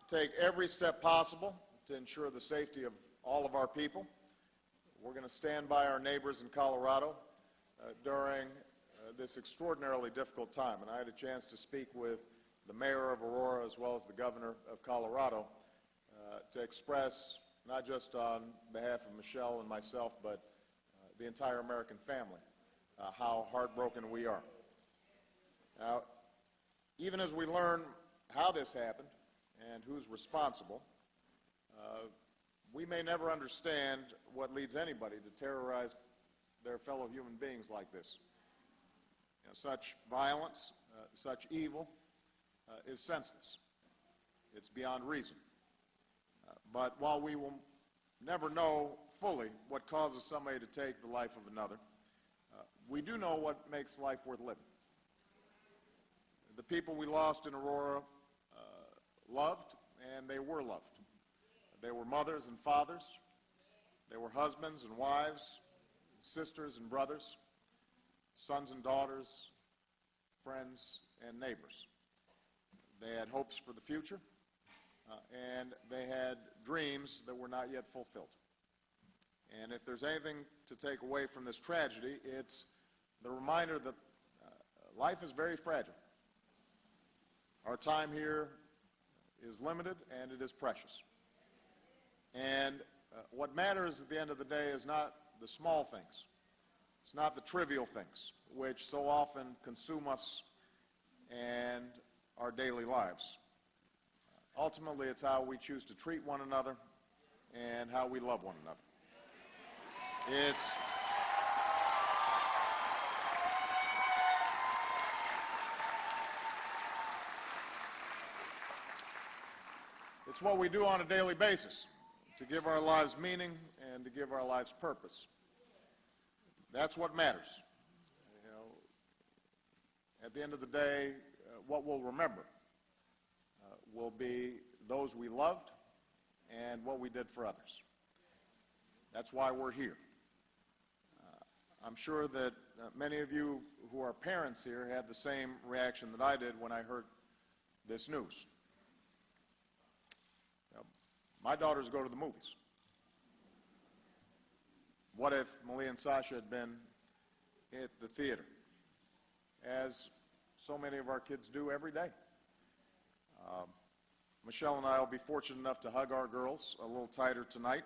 take every step possible to ensure the safety of all of our people. We're going to stand by our neighbors in Colorado during this extraordinarily difficult time. And I had a chance to speak with the mayor of Aurora as well as the governor of Colorado to express, not just on behalf of Michelle and myself, but the entire American family, how heartbroken we are. Now, even as we learn how this happened and who's responsible, we may never understand what leads anybody to terrorize their fellow human beings like this. You know, such violence, such evil is senseless. It's beyond reason. But while we will never know fully what causes somebody to take the life of another, we do know what makes life worth living. The people we lost in Aurora loved, and they were loved. They were mothers and fathers. They were husbands and wives, sisters and brothers, sons and daughters, friends and neighbors. They had hopes for the future, and they had dreams that were not yet fulfilled. And if there's anything to take away from this tragedy, it's the reminder that life is very fragile. Our time here is limited, and it is precious. And what matters at the end of the day is not the small things. It's not the trivial things, which so often consume us and our daily lives. Ultimately, it's how we choose to treat one another and how we love one another. It's what we do on a daily basis to give our lives meaning and to give our lives purpose. That's what matters. You know, at the end of the day, what we'll remember will be those we loved and what we did for others. That's why we're here. I'm sure that many of you who are parents here had the same reaction that I did when I heard this news. My daughters go to the movies. What if Malia and Sasha had been at the theater, as so many of our kids do every day? Michelle and I will be fortunate enough to hug our girls a little tighter tonight,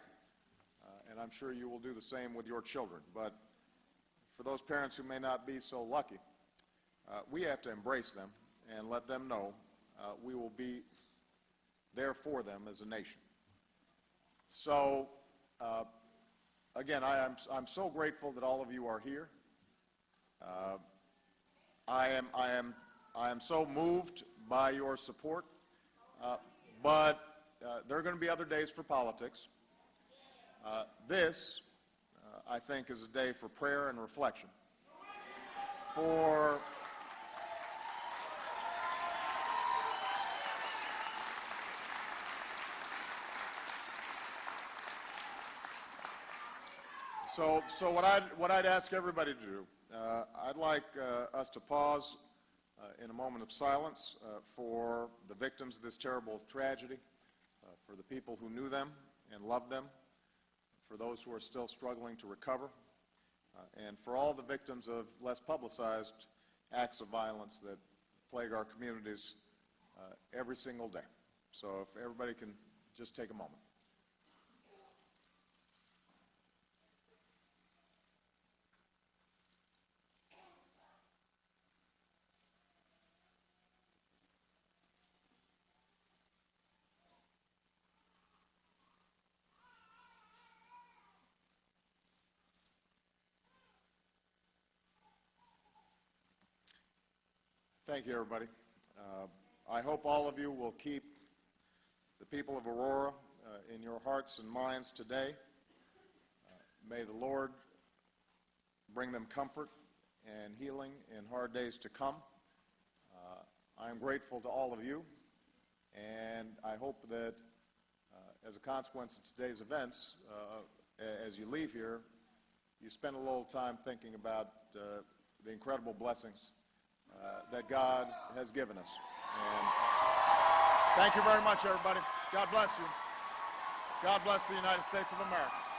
and I'm sure you will do the same with your children. But for those parents who may not be so lucky, we have to embrace them and let them know we will be there for them as a nation. So, again, I'm so grateful that all of you are here. I am so moved by your support, but there are going to be other days for politics. This, I think, is a day for prayer and reflection. So what I'd ask everybody to do, I'd like us to pause in a moment of silence for the victims of this terrible tragedy, for the people who knew them and loved them, for those who are still struggling to recover, and for all the victims of less publicized acts of violence that plague our communities every single day. So if everybody can just take a moment. Thank you, everybody. I hope all of you will keep the people of Aurora in your hearts and minds today. May the Lord bring them comfort and healing in hard days to come. I am grateful to all of you, and I hope that as a consequence of today's events, as you leave here, you spend a little time thinking about the incredible blessings that God has given us. And Thank you very much, everybody. God bless you. God bless the United States of America.